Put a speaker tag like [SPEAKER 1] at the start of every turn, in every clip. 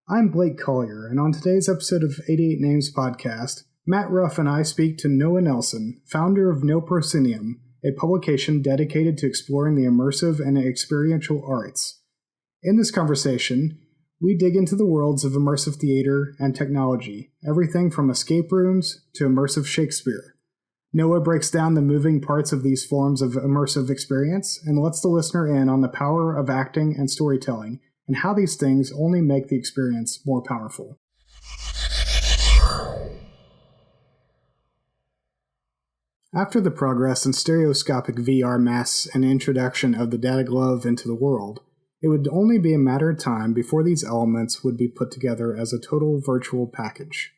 [SPEAKER 1] I'm Blake Collier, and on today's episode of 88 Names Podcast, Matt Ruff and I speak to Noah Nelson, founder of No Proscenium, a publication dedicated to exploring the immersive and experiential arts. In this conversation, we dig into the worlds of immersive theater and technology, everything from escape rooms to immersive Shakespeare. Noah breaks down the moving parts of these forms of immersive experience and lets the listener in on the power of acting and storytelling, and how these things only make the experience more powerful. After the progress in stereoscopic VR masks and introduction of the data glove into the world, it would only be a matter of time before these elements would be put together as a total virtual package.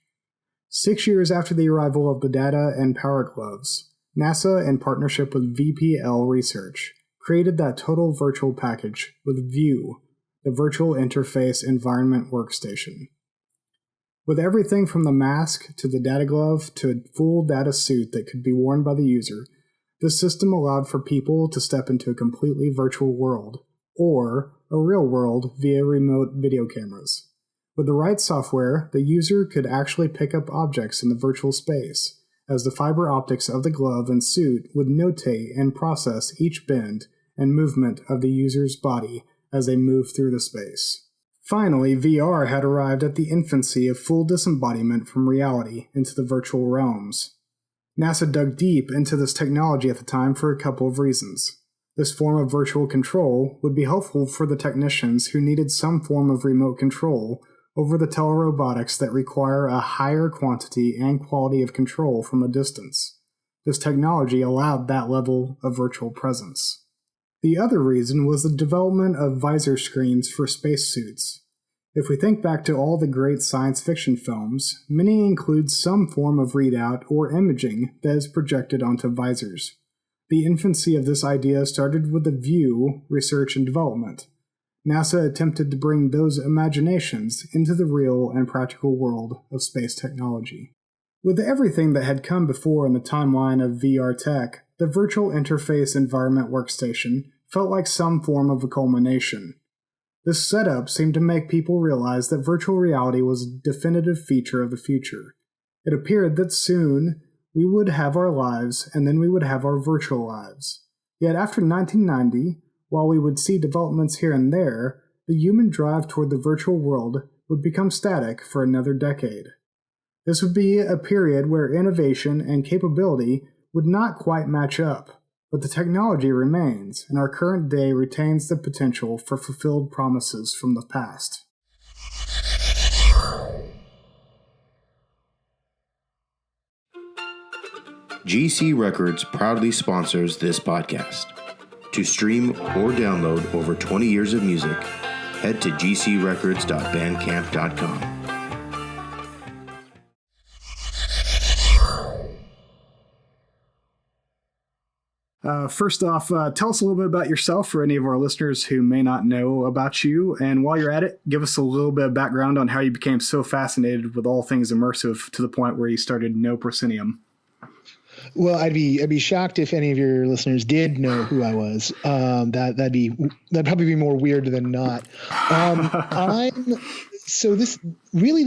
[SPEAKER 1] 6 years after the arrival of the data and power gloves, NASA, in partnership with VPL Research, created that total virtual package with View, the Virtual Interface Environment Workstation. With everything from the mask to the data glove to a full data suit that could be worn by the user, this system allowed for people to step into a completely virtual world, or a real world via remote video cameras. With the right software, the user could actually pick up objects in the virtual space, as the fiber optics of the glove and suit would notate and process each bend and movement of the user's body as they move through the space. Finally, VR had arrived at the infancy of full disembodiment from reality into the virtual realms. NASA dug deep into this technology at the time for a couple of reasons. This form of virtual control would be helpful for the technicians who needed some form of remote control over the telerobotics that require a higher quantity and quality of control from a distance. This technology allowed that level of virtual presence. The other reason was the development of visor screens for spacesuits. If we think back to all the great science fiction films, many include some form of readout or imaging that is projected onto visors. The infancy of this idea started with the View research and development. NASA attempted to bring those imaginations into the real and practical world of space technology. With everything that had come before in the timeline of VR tech, the Virtual Interface Environment Workstation felt like some form of a culmination. This setup seemed to make people realize that virtual reality was a definitive feature of the future. It appeared that soon we would have our lives, and then we would have our virtual lives. Yet after 1990, while we would see developments here and there, the human drive toward the virtual world would become static for another decade. This would be a period where innovation and capability would not quite match up, but the technology remains, and our current day retains the potential for fulfilled promises from the past.
[SPEAKER 2] GC Records proudly sponsors this podcast. To stream or download over 20 years of music, head to gcrecords.bandcamp.com.
[SPEAKER 1] First off, tell us a little bit about yourself for any of our listeners who may not know about you. And while you're at it, give us a little bit of background on how you became so fascinated with all things immersive to the point where you started No Proscenium.
[SPEAKER 3] Well, I'd be shocked if any of your listeners did know who I was. That'd probably be more weird than not.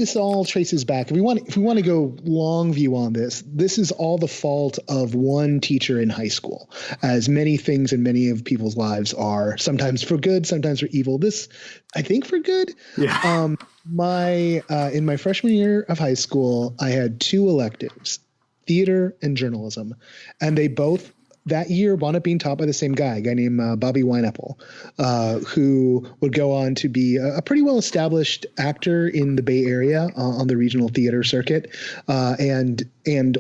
[SPEAKER 3] This all traces back. If we want to go long view on this, this is all the fault of one teacher in high school, as many things in many of people's lives are, sometimes for good, sometimes for evil. This, I think, for good.
[SPEAKER 1] Yeah.
[SPEAKER 3] In my freshman year of high school, I had two electives: theater and journalism, and they both that year wound up being taught by the same guy, a guy named Bobby Wineapple, who would go on to be a pretty well-established actor in the Bay Area on the regional theater circuit, and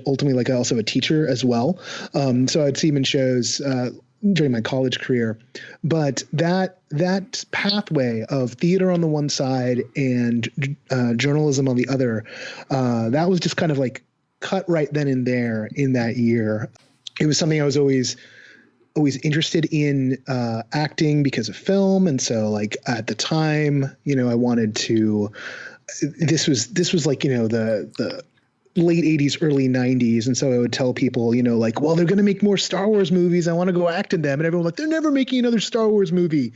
[SPEAKER 3] ultimately also a teacher as well. So I'd see him in shows during my college career. But that pathway of theater on the one side and journalism on the other, that was just kind of like cut right then and there in that year. It was something I was always interested in, acting because of film. And so at the time, I wanted to, this was like, the late 80s, early 90s. And so I would tell people, like, well, they're going to make more Star Wars movies. I want to go act in them. And everyone like, they're never making another Star Wars movie,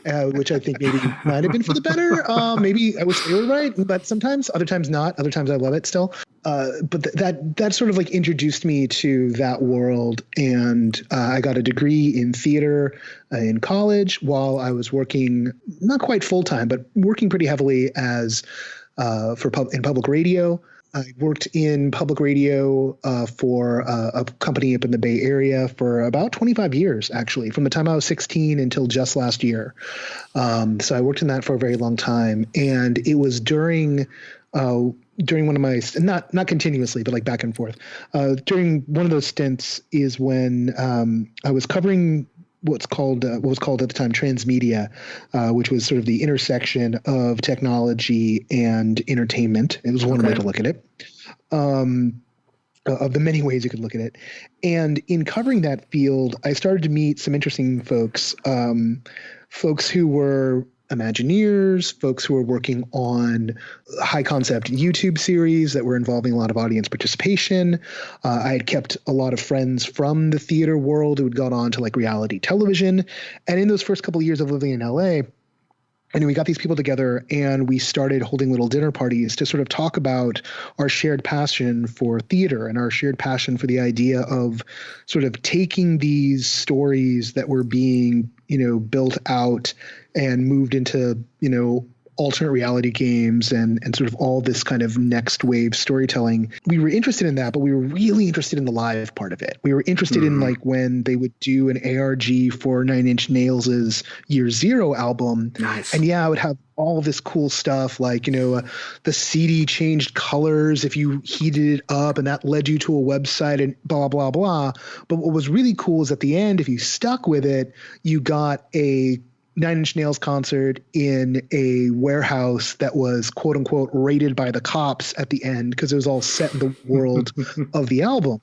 [SPEAKER 3] which I think maybe might have been for the better. Maybe I wish they were right, but sometimes, other times not. Other times I love it still. But that sort of like introduced me to that world. And I got a degree in theater in college while I was working, not quite full time, but working pretty heavily as in public radio. I worked in public radio for a company up in the Bay Area for about 25 years, actually, from the time I was 16 until just last year. So I worked in that for a very long time. And it was during one of my, not continuously, but like back and forth, during one of those stints is when I was covering what was called at the time transmedia, which was sort of the intersection of technology and entertainment. It was one way to look at it, of the many ways you could look at it. And in covering that field, I started to meet some interesting folks, folks who were Imagineers, folks who were working on high concept YouTube series that were involving a lot of audience participation. I had kept a lot of friends from the theater world who had gone on to like reality television. And in those first couple of years of living in LA, and we got these people together and we started holding little dinner parties to sort of talk about our shared passion for theater and our shared passion for the idea of sort of taking these stories that were being, built out and moved into, alternate reality games and sort of all this kind of next wave storytelling. We were interested in that, but we were really interested in the live part of it. We were interested in like when they would do an ARG for Nine Inch Nails' Year Zero album.
[SPEAKER 1] Nice.
[SPEAKER 3] And yeah, I would have all this cool stuff like, the CD changed colors if you heated it up and that led you to a website and blah, blah, blah. But what was really cool is at the end, if you stuck with it, you got a Nine Inch Nails concert in a warehouse that was quote unquote raided by the cops at the end because it was all set in the world of the album.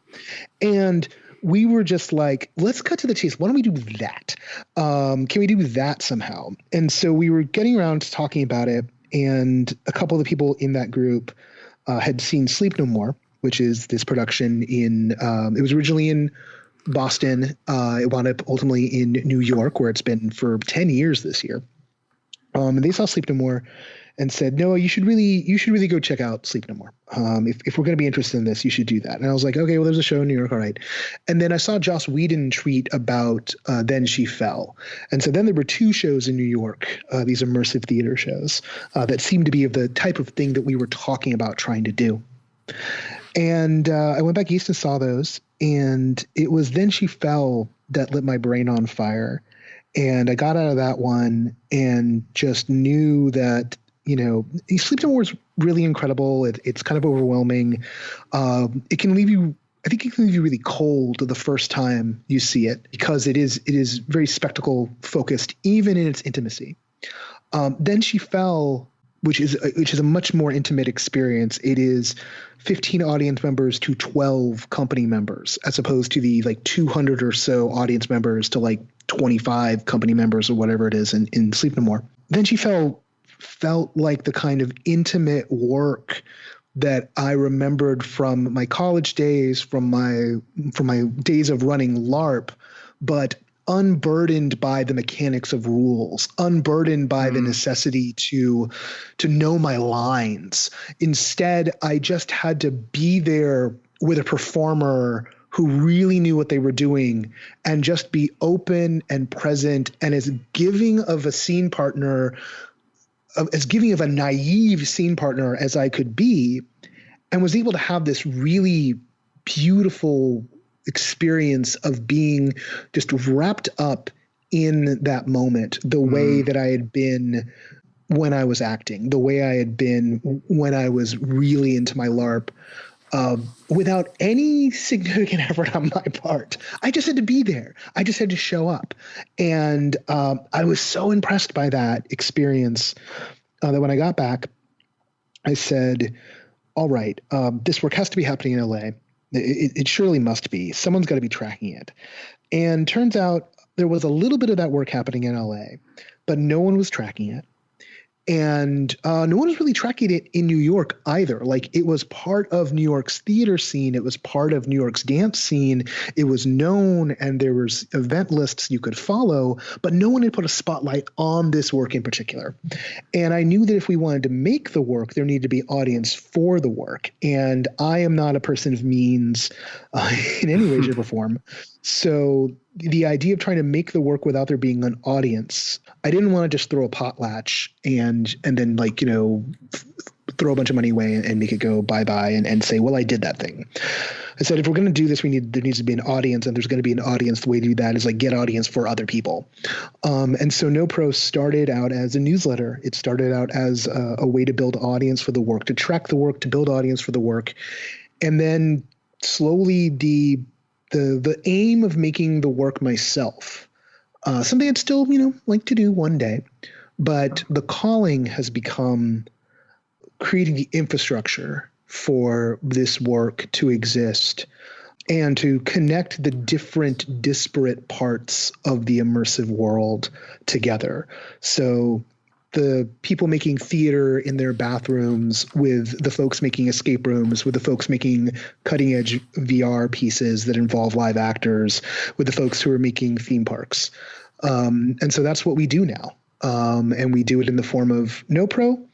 [SPEAKER 3] And we were just like, let's cut to the chase. Why don't we do that? Can we do that somehow? And so we were getting around to talking about it. And a couple of the people in that group had seen Sleep No More, which is this production it was originally in Boston. It wound up ultimately in New York, where it's been for 10 years this year. And they saw Sleep No More and said, "Noah, you should really go check out Sleep No More. If we're going to be interested in this, you should do that." And I was like, okay, well, there's a show in New York. All right. And then I saw Joss Whedon tweet about Then She Fell. And so then there were two shows in New York, these immersive theater shows that seemed to be of the type of thing that we were talking about trying to do. And I went back east and saw those. And it was Then She Fell that lit my brain on fire. And I got out of that one and just knew that, Sleep No More is really incredible. It's kind of overwhelming. It can leave you really cold the first time you see it because it is very spectacle focused, even in its intimacy. Then She Fell, which is a much more intimate experience. It is 15 audience members to 12 company members, as opposed to the like 200 or so audience members to like 25 company members or whatever it is in Sleep No More. Then She Felt like the kind of intimate work that I remembered from my college days, from my days of running LARP, but unburdened by the mechanics of rules, unburdened by the necessity to know my lines. Instead, I just had to be there with a performer who really knew what they were doing and just be open and present and as giving of a scene partner, as giving of a naive scene partner as I could be, and was able to have this really beautiful experience of being just wrapped up in that moment, the way that I had been when I was acting, the way I had been when I was really into my LARP, without any significant effort on my part. I just had to be there. I just had to show up. And I was so impressed by that experience that when I got back, I said, all right, this work has to be happening in LA. It surely must be. Someone's got to be tracking it. And turns out there was a little bit of that work happening in LA, but no one was tracking it. And no one was really tracking it in New York either. Like, it was part of New York's theater scene. It was part of New York's dance scene. It was known, and there was event lists you could follow, but no one had put a spotlight on this work in particular. And I knew that if we wanted to make the work, there needed to be audience for the work. And I am not a person of means in any way, shape, or form. So the idea of trying to make the work without there being an audience, I didn't want to just throw a potlatch and then, like, throw a bunch of money away and make it go bye-bye and say, well, I did that thing. I said, if we're going to do this, there needs to be an audience, and there's going to be an audience. The way to do that is, like, get audience for other people. And so No Pro started out as a newsletter. It started out as a way to build audience for the work, to track the work, to build audience for the work. And then slowly the aim of making the work myself, something I'd still, like to do one day, but the calling has become creating the infrastructure for this work to exist and to connect the different disparate parts of the immersive world together. So the people making theater in their bathrooms with the folks making escape rooms, with the folks making cutting edge VR pieces that involve live actors, with the folks who are making theme parks. And so that's what we do now. And we do it in the form of No Pro,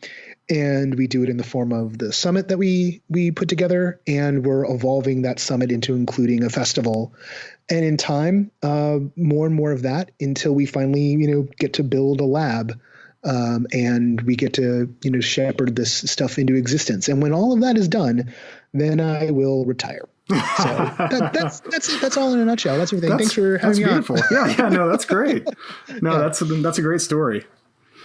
[SPEAKER 3] and we do it in the form of the summit that we put together, and we're evolving that summit into including a festival. And in time, more and more of that until we finally, get to build a lab. And we get to, shepherd this stuff into existence. And when all of that is done, then I will retire. So that's it. That's all in a nutshell. That's everything. Thanks for having me
[SPEAKER 1] beautiful.
[SPEAKER 3] on.
[SPEAKER 1] Yeah, no, that's great. No, that's a great story.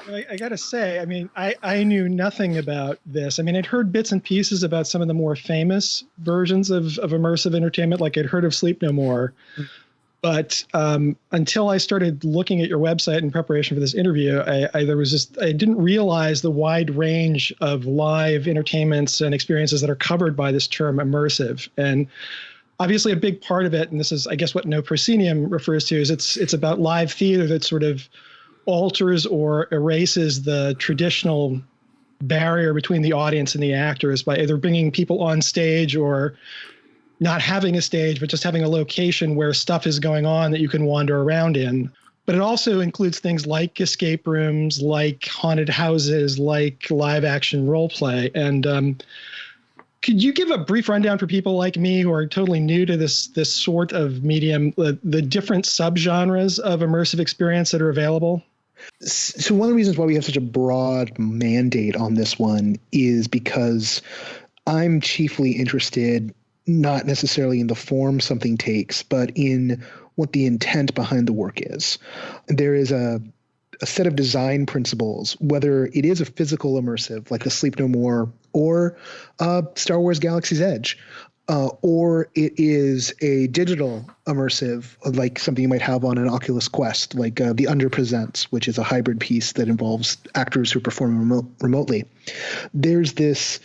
[SPEAKER 4] I got to say, I mean, I knew nothing about this. I mean, I'd heard bits and pieces about some of the more famous versions of immersive entertainment, like I'd heard of Sleep No More. But until I started looking at your website in preparation for this interview, I didn't realize the wide range of live entertainments and experiences that are covered by this term immersive. And obviously a big part of it, and this is, I guess, what No Proscenium refers to, is it's about live theater that sort of alters or erases the traditional barrier between the audience and the actors by either bringing people on stage or not having a stage, but just having a location where stuff is going on that you can wander around in. But it also includes things like escape rooms, like haunted houses, like live action role play. And could you give a brief rundown for people like me who are totally new to this sort of medium, the different subgenres of immersive experience that are available?
[SPEAKER 3] So one of the reasons why we have such a broad mandate on this one is because I'm chiefly interested not necessarily in the form something takes, but in what the intent behind the work is. There is a set of design principles, whether it is a physical immersive, like a Sleep No More, or Star Wars Galaxy's Edge, or it is a digital immersive, like something you might have on an Oculus Quest, like The Under Presents, which is a hybrid piece that involves actors who perform remotely. There's this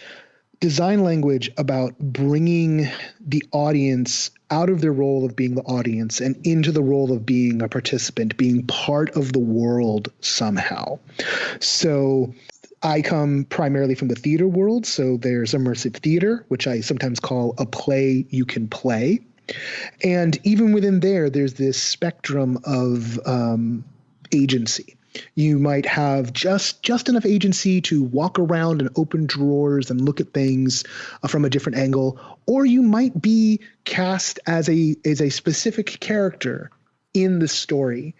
[SPEAKER 3] design language about bringing the audience out of their role of being the audience and into the role of being a participant, being part of the world somehow. So I come primarily from the theater world. So there's immersive theater, which I sometimes call a play you can play. And even within there's this spectrum of agency. You might have just enough agency to walk around and open drawers and look at things from a different angle, or you might be cast as a specific character in the story,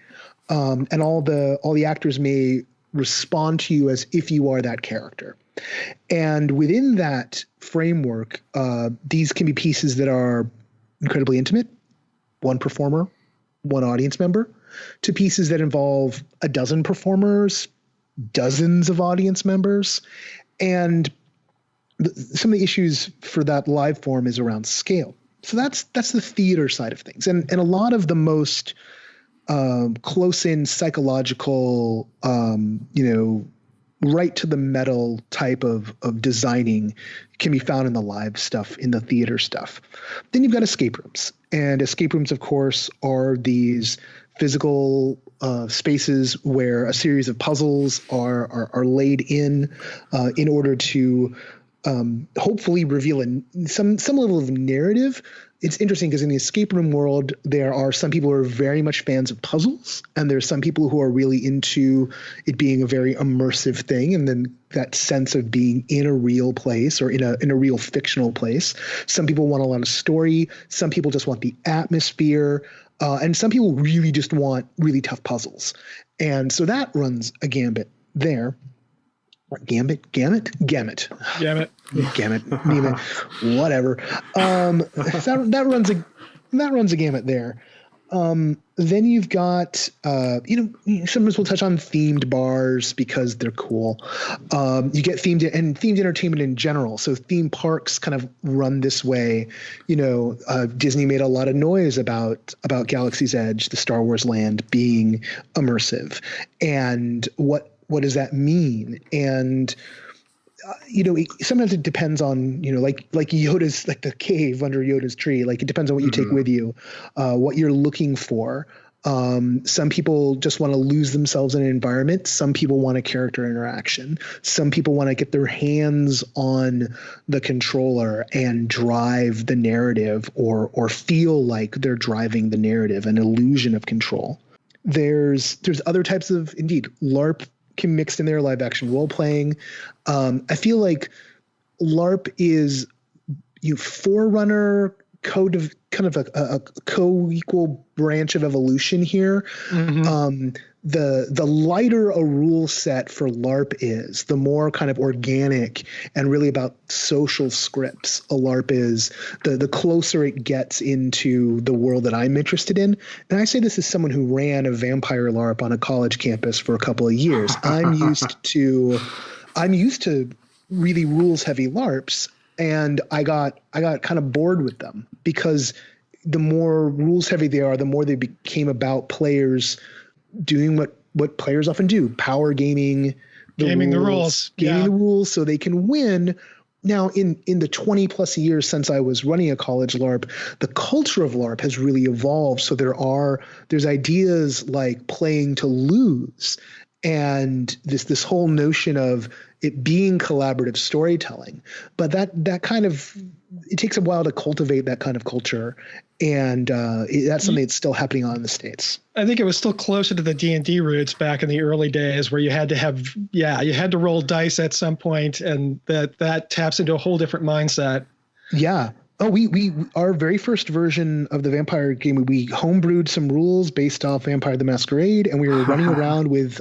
[SPEAKER 3] and all the actors may respond to you as if you are that character. And within that framework, these can be pieces that are incredibly intimate, one performer, one audience member, to pieces that involve a dozen performers, dozens of audience members. And some of the issues for that live form is around scale. So that's the theater side of things. And a lot of the most close-in psychological, right to the metal type of designing can be found in the live stuff, in the theater stuff. Then you've got escape rooms. And escape rooms, of course, are these physical spaces where a series of puzzles are laid in order to hopefully reveal some level of narrative. It's interesting because in the escape room world, there are some people who are very much fans of puzzles, and there's some people who are really into it being a very immersive thing, and then that sense of being in a real place or in a real fictional place. Some people want a lot of story. Some people just want the atmosphere. And some people really just want really tough puzzles. And so that runs a gambit there. Gamut, whatever. That runs a gamut there. Then you've got, sometimes we'll touch on themed bars because they're cool. You get themed entertainment in general. So theme parks kind of run this way. Disney made a lot of noise about Galaxy's Edge, the Star Wars land, being immersive. And what does that mean? And sometimes it depends on, like Yoda's, like the cave under Yoda's tree. Like it depends on what you take with you, what you're looking for. Some people just want to lose themselves in an environment. Some people want a character interaction. Some people want to get their hands on the controller and drive the narrative or feel like they're driving the narrative, an illusion of control. There's other types of, indeed, LARP can mixed in there, live action role playing. I feel like LARP is forerunner kind of a co-equal branch of evolution here. Mm-hmm. The lighter a rule set for LARP is, the more kind of organic and really about social scripts a LARP is, the closer it gets into the world that I'm interested in. And I say this as someone who ran a vampire LARP on a college campus for a couple of years. I'm used to really rules heavy LARPs, and I got kind of bored with them because the more rules heavy they are, the more they became about players doing what players often do, power gaming the rules so they can win. Now, in the 20 plus years since I was running a college LARP, the culture of LARP has really evolved. So there's ideas like playing to lose, and this whole notion of it being collaborative storytelling. But that kind of, it takes a while to cultivate that kind of culture. And that's something that's still happening in the States.
[SPEAKER 4] I think it was still closer to the D&D roots back in the early days, where you had to roll dice at some point, and that taps into a whole different mindset. Yeah.
[SPEAKER 3] Oh, we our very first version of the vampire game, we homebrewed some rules based off Vampire the Masquerade, and we were running around with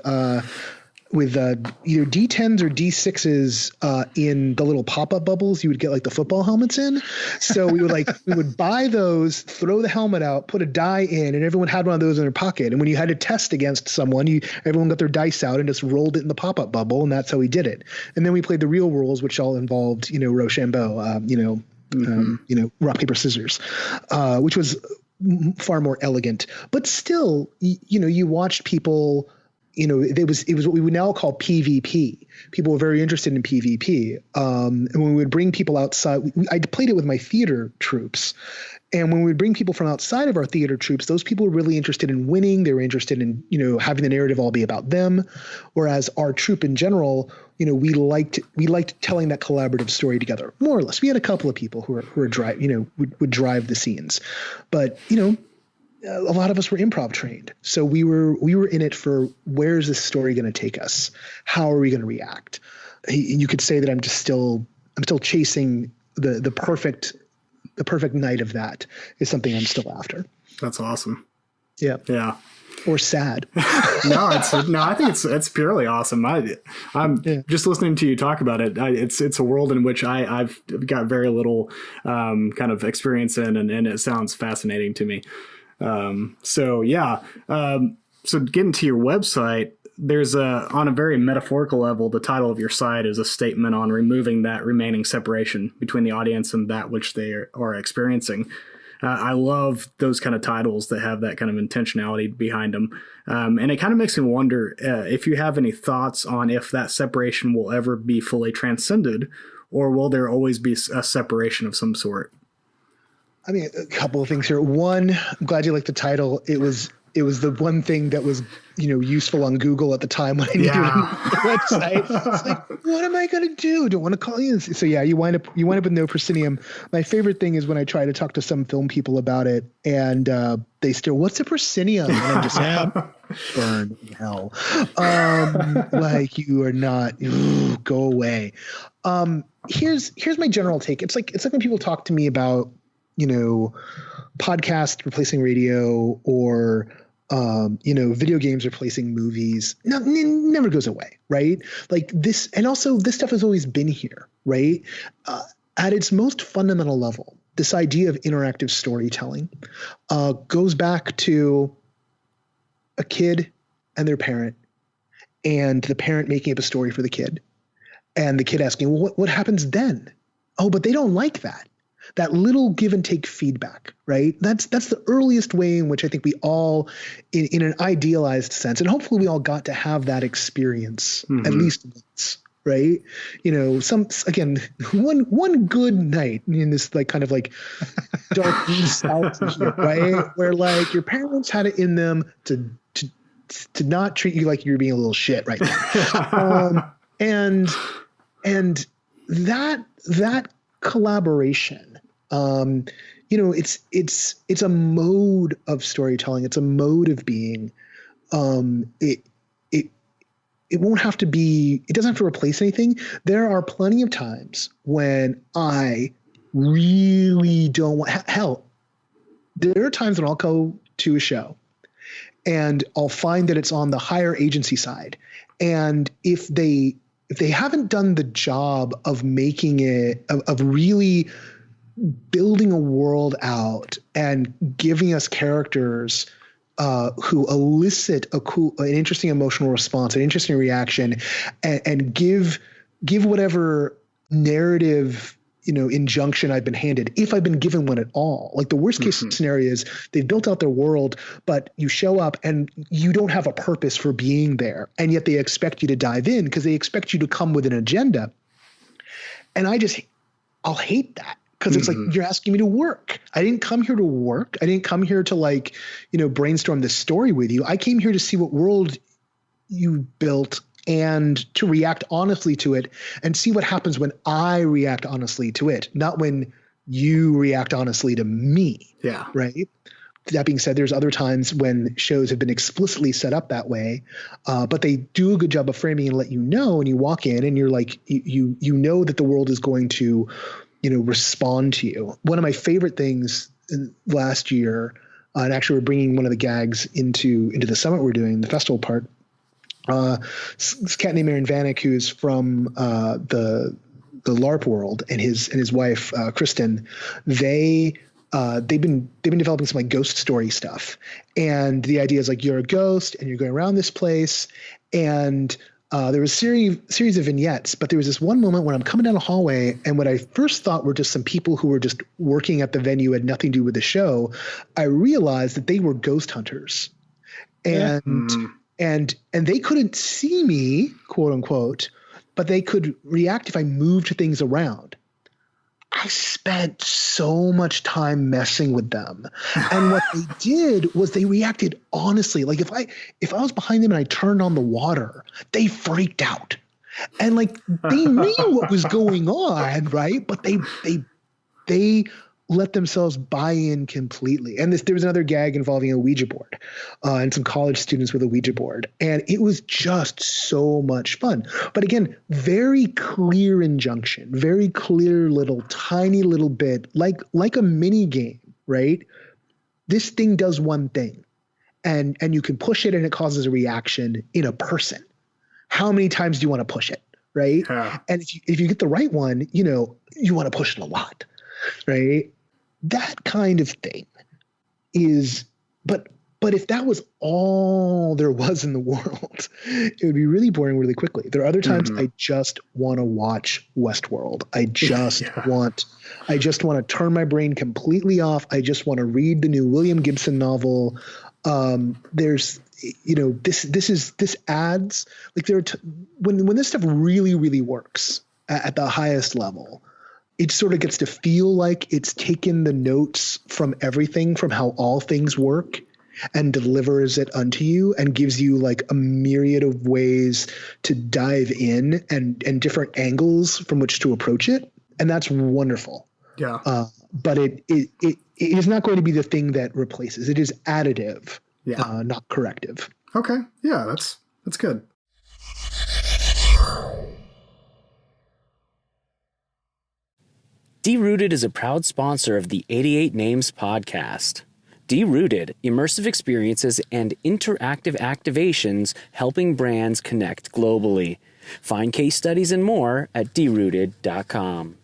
[SPEAKER 3] either D10s or D6s in the little pop-up bubbles you would get like the football helmets in. So we would buy those, throw the helmet out, put a die in, and everyone had one of those in their pocket. And when you had to test against someone, everyone got their dice out and just rolled it in the pop-up bubble, and that's how we did it. And then we played the real rules, which all involved, Rochambeau, rock, paper, scissors, which was far more elegant. But still, you watched people. It was what we would now call PvP. People were very interested in PvP. And when we would bring people outside, I played it with my theater troops. And when we would bring people from outside of our theater troops, those people were really interested in winning. They were interested in, having the narrative all be about them. Whereas our troop in general, we liked telling that collaborative story together, more or less. We had a couple of people who would drive the scenes, but a lot of us were improv trained. So we were in it for, where's this story going to take us? How are we going to react? You could say that I'm still chasing the perfect night of that is something I'm still after.
[SPEAKER 1] That's awesome.
[SPEAKER 3] Yeah.
[SPEAKER 1] Yeah.
[SPEAKER 3] Or sad.
[SPEAKER 1] I think it's purely awesome. I'm just listening to you talk about it. It's a world in which I've got very little kind of experience in, and it sounds fascinating to me. So getting to your website, there's on a very metaphorical level, the title of your site is a statement on removing that remaining separation between the audience and that which they are experiencing. I love those kind of titles that have that kind of intentionality behind them. And it kind of makes me wonder if you have any thoughts on if that separation will ever be fully transcended, or will there always be a separation of some sort?
[SPEAKER 3] I mean, a couple of things here. One, I'm glad you liked the title. It was It was the one thing that was, useful on Google at the time when I needed a website. It's like, what am I going to do? Don't want to call you. So yeah, you wind up with No Proscenium. My favorite thing is when I try to talk to some film people about it, and they still, what's a proscenium? And I'm just burn in hell. Like, you are not. Go away. Here's my general take. It's like when people talk to me about, podcast replacing radio, or video games replacing movies. No, it never goes away, right? Like this, and also this stuff has always been here, right? At its most fundamental level, this idea of interactive storytelling goes back to a kid and their parent, and the parent making up a story for the kid, and the kid asking, well, what happens then? Oh, but they don't like that. That little give and take feedback, right? That's the earliest way in which I think we all, in an idealized sense, and hopefully we all got to have that experience at least once, right? One good night in this kind of dark South here, right? Where your parents had it in them to not treat you like you're being a little shit right now. And that collaboration, it's a mode of storytelling. It's a mode of being. It won't have to be, it doesn't have to replace anything. There are plenty of times when I really don't want, hell, there are times when I'll go to a show and I'll find that it's on the higher agency side. And if they haven't done the job of making it, of really building a world out and giving us characters who elicit an interesting emotional response, an interesting reaction, and give whatever narrative, injunction I've been handed, if I've been given one at all. Like the worst case scenario is they've built out their world, but you show up and you don't have a purpose for being there. And yet they expect you to dive in because they expect you to come with an agenda. And I'll hate that. Because it's like, you're asking me to work. I didn't come here to work. I didn't come here to brainstorm this story with you. I came here to see what world you built and to react honestly to it and see what happens when I react honestly to it, not when you react honestly to me. Yeah. Right. That being said, there's other times when shows have been explicitly set up that way, but they do a good job of framing and let you know, and you walk in and you're like, you know that the world is going to, respond to you. One of my favorite things last year, and actually we're bringing one of the gags into the summit we're doing, the festival part. This cat named Aaron Vanek, who's from the LARP world, and his wife Kristen, they've been developing some ghost story stuff, and the idea is you're a ghost and you're going around this place, and there was a series of vignettes, but there was this one moment when I'm coming down a hallway, and what I first thought were just some people who were just working at the venue, had nothing to do with the show. I realized that they were ghost hunters, and they couldn't see me, quote unquote, but they could react if I moved things around. I spent so much time messing with them. And what they did was they reacted honestly. Like if I was behind them and I turned on the water, they freaked out. And they knew what was going on, right? But they let themselves buy in completely. And there was another gag involving a Ouija board and some college students with a Ouija board. And it was just so much fun. But again, very clear injunction, very clear tiny little bit, like a mini game, right? This thing does one thing, and you can push it and it causes a reaction in a person. How many times do you want to push it, right? Yeah. And if you get the right one, you want to push it a lot, right? That kind of thing is, but if that was all there was in the world, it would be really boring really quickly. There are other times I just want to watch Westworld. I just want to turn my brain completely off. I just want to read the new William Gibson novel. There's, this adds when this stuff really, really works at the highest level, it sort of gets to feel like it's taken the notes from everything, from how all things work, and delivers it unto you and gives you like a myriad of ways to dive in and different angles from which to approach it. And that's wonderful.
[SPEAKER 1] Yeah.
[SPEAKER 3] But it is not going to be the thing that replaces. It is additive, not corrective.
[SPEAKER 1] Okay. Yeah, that's good.
[SPEAKER 5] D-Rooted is a proud sponsor of the 88 Names podcast. D-Rooted, immersive experiences and interactive activations helping brands connect globally. Find case studies and more at drooted.com.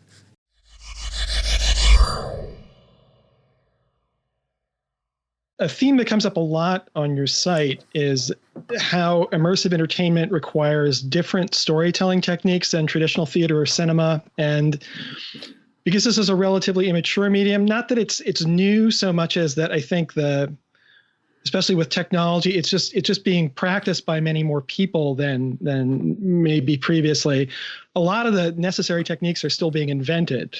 [SPEAKER 4] A theme that comes up a lot on your site is how immersive entertainment requires different storytelling techniques than traditional theater or cinema. And because this is a relatively immature medium, not that it's new so much as that I think especially with technology, it's just being practiced by many more people than maybe previously. A lot of the necessary techniques are still being invented.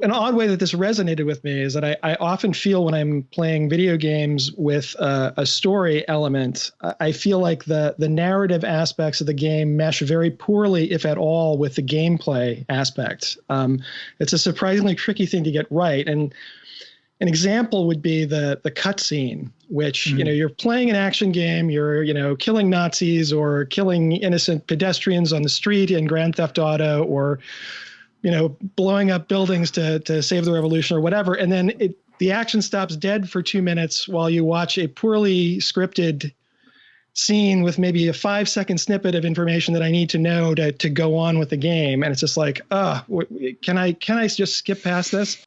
[SPEAKER 4] An odd way that this resonated with me is that I often feel when I'm playing video games with a story element, I feel like the narrative aspects of the game mesh very poorly, if at all, with the gameplay aspect. It's a surprisingly tricky thing to get right. And an example would be the cutscene, which, you're playing an action game, you're, killing Nazis or killing innocent pedestrians on the street in Grand Theft Auto, or blowing up buildings to save the revolution or whatever. And then the action stops dead for 2 minutes while you watch a poorly scripted scene with maybe a 5-second snippet of information that I need to know to go on with the game. And it's just like, can I just skip past this?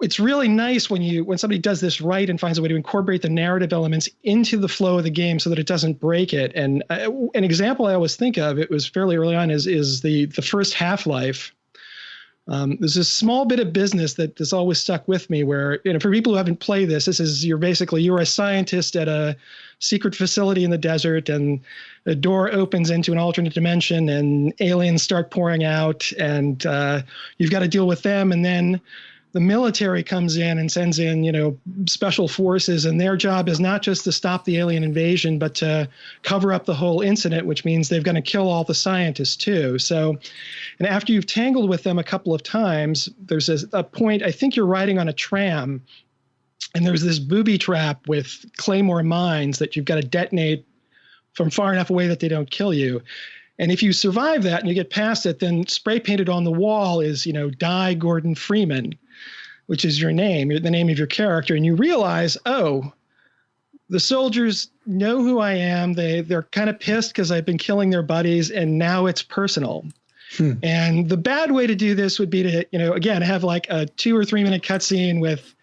[SPEAKER 4] It's really nice when somebody does this right and finds a way to incorporate the narrative elements into the flow of the game so that it doesn't break it. And an example I always think of, it was fairly early on, is the first Half-Life. There's this small bit of business that has always stuck with me where, for people who haven't played this, you're a scientist at a secret facility in the desert, and the door opens into an alternate dimension and aliens start pouring out, and you've got to deal with them. And then the military comes in and sends in, special forces, and their job is not just to stop the alien invasion, but to cover up the whole incident, which means they've got to kill all the scientists too. So, and after you've tangled with them a couple of times, there's a point, I think you're riding on a tram, and there's this booby trap with claymore mines that you've got to detonate from far enough away that they don't kill you. And if you survive that and you get past it, then spray painted on the wall is, die Gordon Freeman, which is your name, the name of your character. And you realize, the soldiers know who I am. They're kind of pissed because I've been killing their buddies, and now it's personal. And the bad way to do this would be to, again, have like a 2 or 3 minute cutscene with,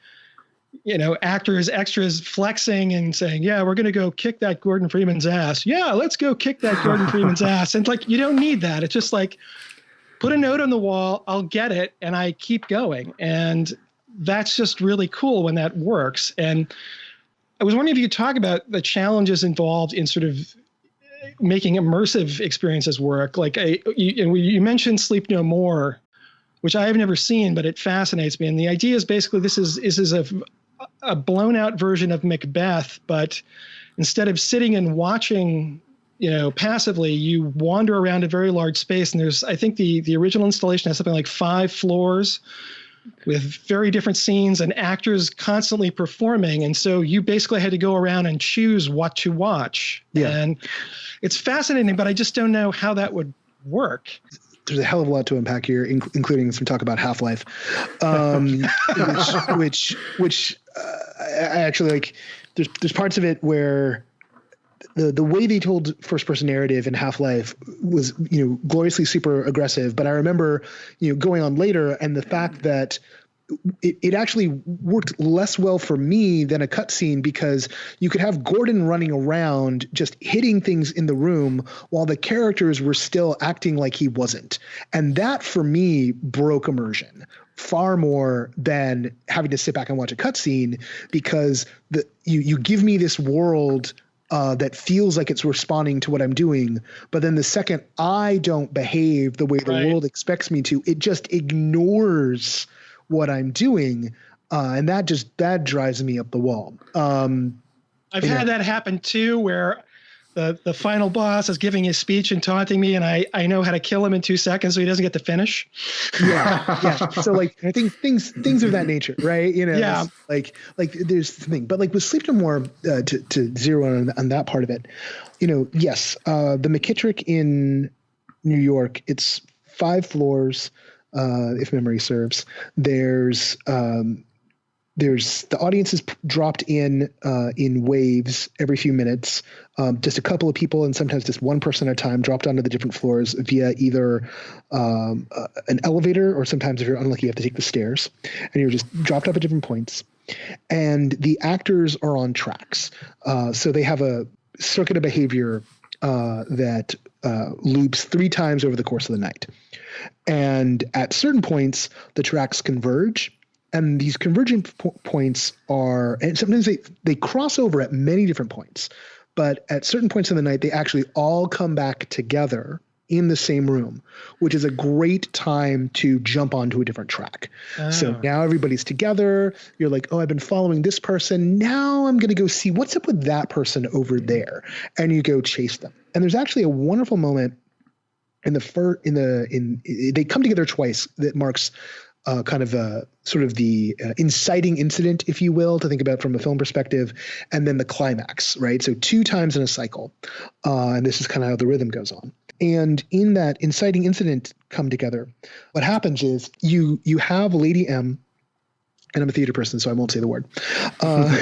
[SPEAKER 4] actors, extras flexing and saying, yeah, we're going to go kick that Gordon Freeman's ass. Yeah, let's go kick that Gordon Freeman's ass. And you don't need that. It's just like, put a note on the wall, I'll get it, and I keep going. And that's just really cool when that works. And I was wondering if you could talk about the challenges involved in sort of making immersive experiences work. You mentioned Sleep No More, which I have never seen, but it fascinates me. And the idea is basically this is a blown out version of Macbeth, but instead of sitting and watching, passively, you wander around a very large space. And I think the original installation has something like 5 floors with very different scenes and actors constantly performing. And so you basically had to go around and choose what to watch. Yeah. And it's fascinating, but I just don't know how that would work.
[SPEAKER 3] There's a hell of a lot to unpack here, including some talk about Half-Life, which I actually like. There's parts of it where the way they told first-person narrative in Half-Life was, gloriously super aggressive. But I remember, going on later, and the fact that it actually worked less well for me than a cutscene, because you could have Gordon running around just hitting things in the room while the characters were still acting like he wasn't. And that for me broke immersion far more than having to sit back and watch a cutscene, because you give me this world that feels like it's responding to what I'm doing. But then the second I don't behave the way the world expects me to, it just ignores what I'm doing. And that drives me up the wall.
[SPEAKER 4] I've had that happen too, where the final boss is giving his speech and taunting me, and I know how to kill him in 2 seconds so he doesn't get to finish.
[SPEAKER 3] Yeah. So like I think things of that nature, right?
[SPEAKER 4] Yeah.
[SPEAKER 3] Like there's the thing, but like with Sleep No More, to zero in on that part of it, yes, the McKittrick in New York, it's 5 floors, if memory serves. There's the audience is dropped in waves every few minutes. Just a couple of people and sometimes just one person at a time dropped onto the different floors via either an elevator, or sometimes if you're unlucky, you have to take the stairs, and you're just dropped up at different points. And the actors are on tracks. So they have a circuit of behavior that loops 3 times over the course of the night. And at certain points, the tracks converge. And these convergent points are, and sometimes they cross over at many different points, but at certain points in the night, they actually all come back together in the same room, which is a great time to jump onto a different track. Oh. So now everybody's together. You're like, oh, I've been following this person. Now I'm going to go see what's up with that person over there. And you go chase them. And there's actually a wonderful moment they come together twice that marks kind of sort of the inciting incident, if you will, to think about from a film perspective, and then the climax, right? So 2 times in a cycle. And this is kind of how the rhythm goes on. And in that inciting incident come together, what happens is you have Lady M, and I'm a theater person, so I won't say the word.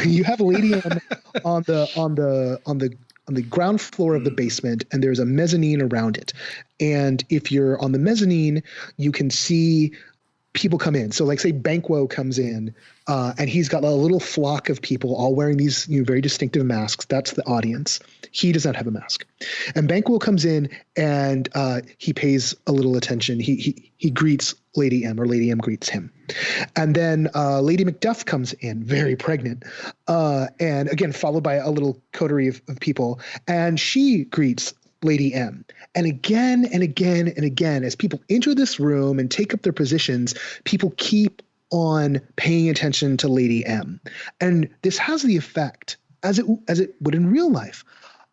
[SPEAKER 3] You have Lady M on the ground floor of the basement, and there's a mezzanine around it. And if you're on the mezzanine, you can see people come in. So like say Banquo comes in, and he's got a little flock of people all wearing these very distinctive masks. That's the audience. He does not have a mask. And Banquo comes in and he pays a little attention. He greets Lady M, or Lady M greets him. And then Lady Macduff comes in, very pregnant, and again followed by a little coterie of people, and she greets Lady M. And again and again and again, as people enter this room and take up their positions, people keep on paying attention to Lady M. And this has the effect, as it would in real life,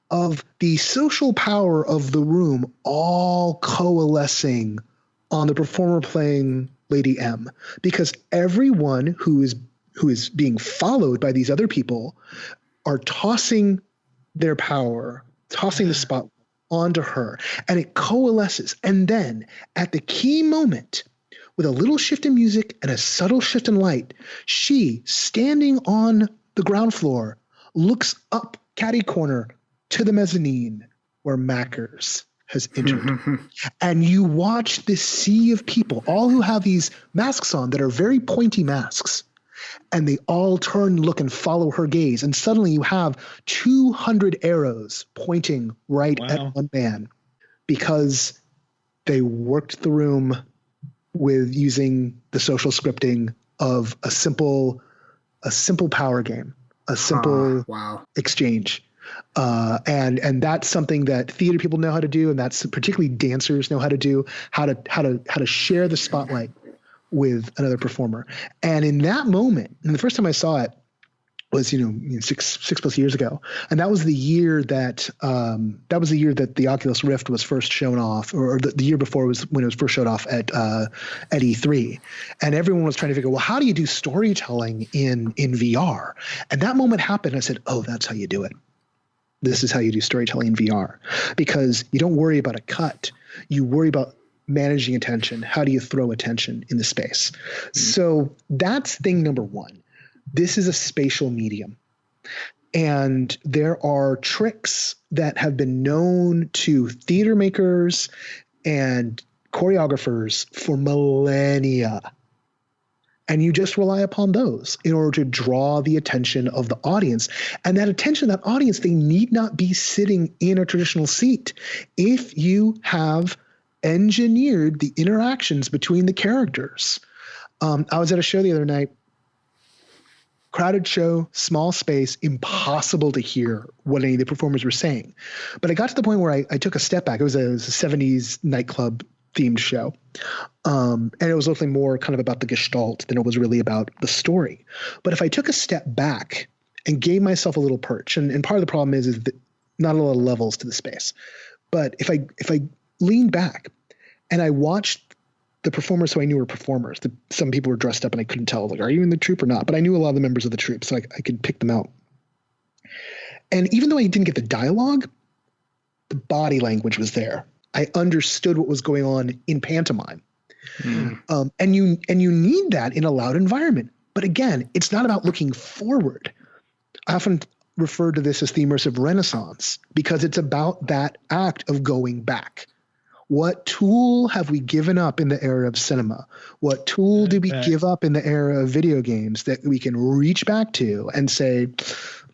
[SPEAKER 3] of the social power of the room all coalescing on the performer playing Lady M. Because everyone who is being followed by these other people are tossing their power, tossing the spotlight onto her, and it coalesces. And then at the key moment, with a little shift in music and a subtle shift in light, she, standing on the ground floor, looks up catty corner to the mezzanine where Mackers has entered. And you watch this sea of people, all who have these masks on that are very pointy masks, and they all turn, look, and follow her gaze. And suddenly you have 200 arrows pointing right at one man, because they worked the room with using the social scripting of a simple power game, a simple exchange. And that's something that theater people know how to do, and that's particularly dancers know how to do, how to share the spotlight with another performer. And in that moment, and the first time I saw it was 6+ years ago, and that was the year that the Oculus Rift was first shown off, or the year before was when it was first showed off at E3, and everyone was trying to figure, well, how do you do storytelling in VR? And that moment happened. I said, oh, that's how you do it. This is how you do storytelling in VR, because you don't worry about a cut. You worry about managing attention. How do you throw attention in the space? So that's thing number one. This is a spatial medium. And there are tricks that have been known to theater makers and choreographers for millennia. And you just rely upon those in order to draw the attention of the audience. And that attention, that audience, they need not be sitting in a traditional seat. If you have engineered the interactions between the characters. I was at a show the other night, crowded show, small space, impossible to hear what any of the performers were saying. But I got to the point where I took a step back. It was a 70s nightclub themed show. And it was definitely more kind of about the gestalt than it was really about the story. But if I took a step back and gave myself a little perch. And part of the problem is that not a lot of levels to the space. But if I leaned back and I watched the performers who I knew were performers, some people were dressed up and I couldn't tell, like, are you in the troupe or not? But I knew a lot of the members of the troupe, so I could pick them out. And even though I didn't get the dialogue, the body language was there. I understood what was going on in pantomime. And you need that in a loud environment. But again, it's not about looking forward. I often refer to this as the immersive renaissance because it's about that act of going back. What tool have we given up in the era of cinema? What tool did we give up in the era of video games that we can reach back to and say,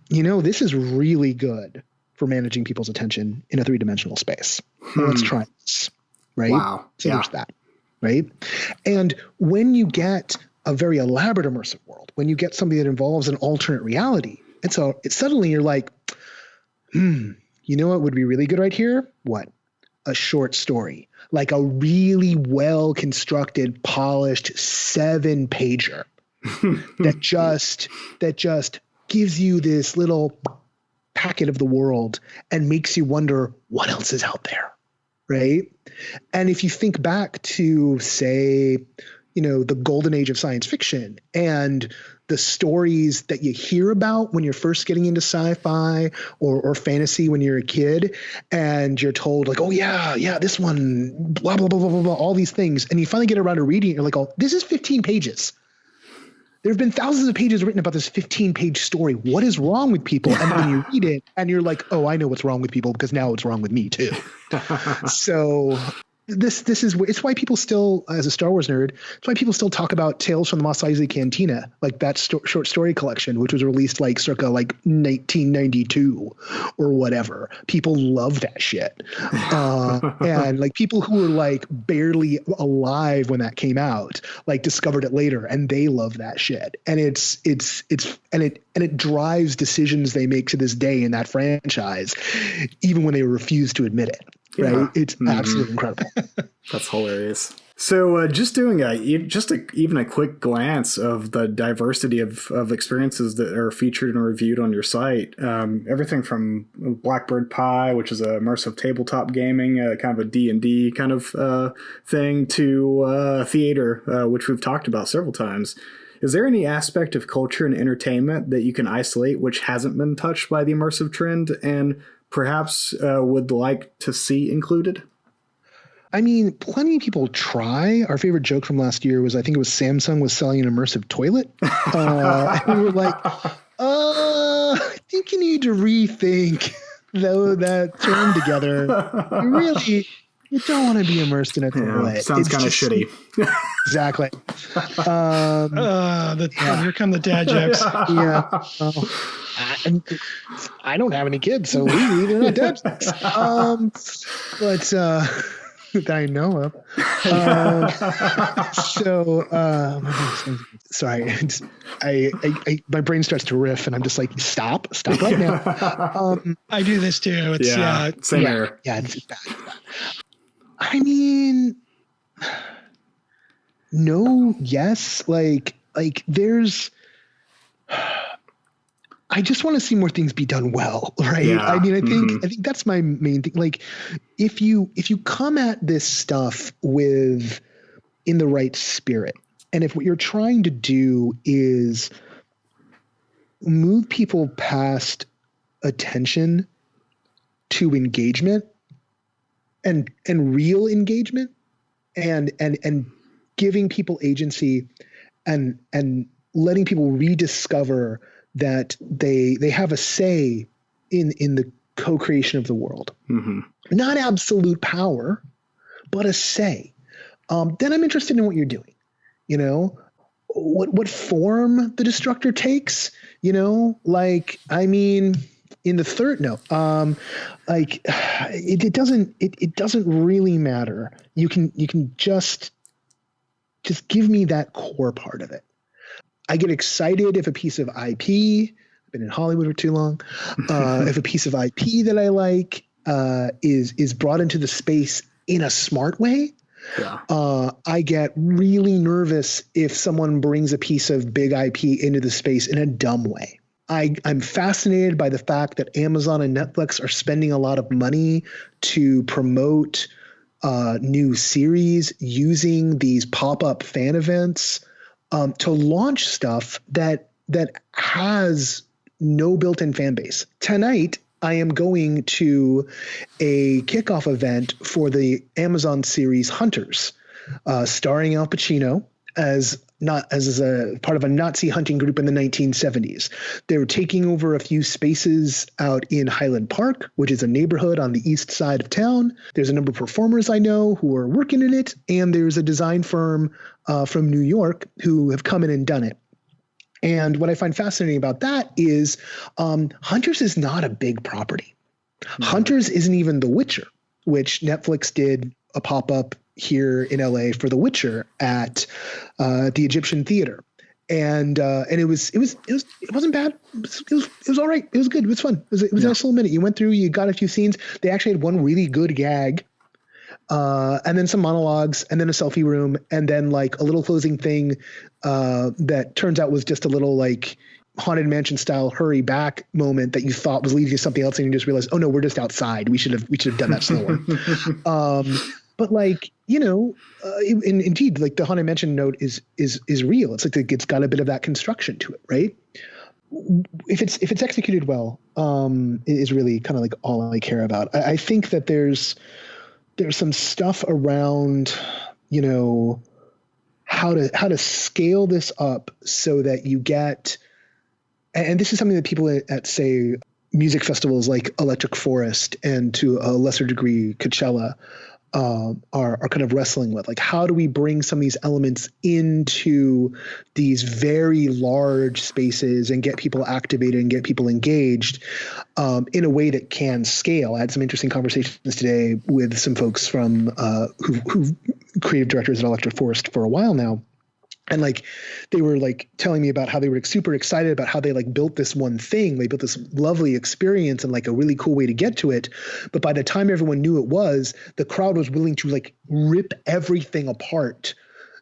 [SPEAKER 3] this is really good for managing people's attention in a three-dimensional space. Well, let's try this, right?
[SPEAKER 1] Wow.
[SPEAKER 3] So there's that, right? And when you get a very elaborate immersive world, when you get something that involves an alternate reality, and so suddenly you're like, you know what would be really good right here? What? A short story, like a really well-constructed, polished 7-pager that just gives you this little packet of the world and makes you wonder what else is out there, right? And if you think back to, say, the golden age of science fiction and the stories that you hear about when you're first getting into sci-fi or fantasy when you're a kid, and you're told like, oh yeah, this one, blah, blah, blah, blah, blah, blah, all these things. And you finally get around to reading it. You're like, oh, this is 15 pages. There have been thousands of pages written about this 15-page story. What is wrong with people? And then you read it and you're like, oh, I know what's wrong with people because now it's wrong with me too. So it's why people still, as a Star Wars nerd, it's why people still talk about Tales from the Mos Eisley Cantina, like that short story collection, which was released like circa like 1992 or whatever. People love that shit. And like people who were like barely alive when that came out, like discovered it later and they love that shit. And it drives decisions they make to this day in that franchise, even when they refuse to admit it. Right. Yeah. It's absolutely incredible.
[SPEAKER 1] That's hilarious. So just doing even a quick glance of the diversity of experiences that are featured and reviewed on your site, everything from Blackbird Pie, which is a immersive tabletop gaming, kind of a D&D kind of thing, to theater, which we've talked about several times. Is there any aspect of culture and entertainment that you can isolate which hasn't been touched by the immersive trend and perhaps would like to see included?
[SPEAKER 3] I mean, plenty of people try. Our favorite joke from last year was, I think it was Samsung was selling an immersive toilet. And we were like, I think you need to rethink that term together. You don't want to be immersed in a toilet.
[SPEAKER 1] Sounds kind of shitty.
[SPEAKER 3] Exactly.
[SPEAKER 4] Here come the dad jokes.
[SPEAKER 3] Yeah. I don't have any kids, so they're not dad jokes. But that I know of. Sorry. My brain starts to riff, and I'm just like, stop right now.
[SPEAKER 4] I do this too. It's
[SPEAKER 1] same here.
[SPEAKER 3] Yeah, it's bad. I mean, no, yes, like there's. I just want to see more things be done well, right? Yeah. I mean, I think that's my main thing. Like, if you come at this stuff in the right spirit, and if what you're trying to do is move people past attention to engagement and real engagement and giving people agency and letting people rediscover that they have a say in the co-creation of the world. Mm-hmm. Not absolute power, but a say. Then I'm interested in what you're doing. What form the destructor takes, like, I mean, in the third, it doesn't really matter. You can just give me that core part of it. I get excited if a piece of IP, I've been in Hollywood for too long, if a piece of IP that I like is brought into the space in a smart way. Yeah. I get really nervous if someone brings a piece of big IP into the space in a dumb way. I'm fascinated by the fact that Amazon and Netflix are spending a lot of money to promote new series using these pop-up fan events to launch stuff that has no built-in fan base. Tonight, I am going to a kickoff event for the Amazon series Hunters, starring Al Pacino as a part of a Nazi hunting group in the 1970s. They were taking over a few spaces out in Highland Park, which is a neighborhood on the east side of town. There's a number of performers I know who are working in it, and there's a design firm from New York who have come in and done it. And what I find fascinating about that is Hunters is not a big property. Mm-hmm. Hunters isn't even The Witcher, which Netflix did a pop-up here in LA for The Witcher at the Egyptian Theater. And it wasn't bad. It was all right. It was good. It was fun. It was a nice little minute. You went through, you got a few scenes. They actually had one really good gag. And then some monologues, and then a selfie room, and then like a little closing thing that turns out was just a little like Haunted Mansion style hurry back moment that you thought was leading to something else, and you just realized, oh no, we're just outside. We should have done that slower. But like, indeed, like the Haunted Mansion note is real. It's like it's got a bit of that construction to it, right? If it's executed well, it is really kind of like all I care about. I think that there's some stuff around, how to scale this up so that you get, and this is something that people at say music festivals like Electric Forest and to a lesser degree Coachella are kind of wrestling with. Like, how do we bring some of these elements into these very large spaces and get people activated and get people engaged in a way that can scale? I had some interesting conversations today with some folks from who creative directors at Electric Forest for a while now. And like, they were like telling me about how they were super excited about how they like built this one thing. They built this lovely experience and like a really cool way to get to it. But by the time everyone knew it was, the crowd was willing to like rip everything apart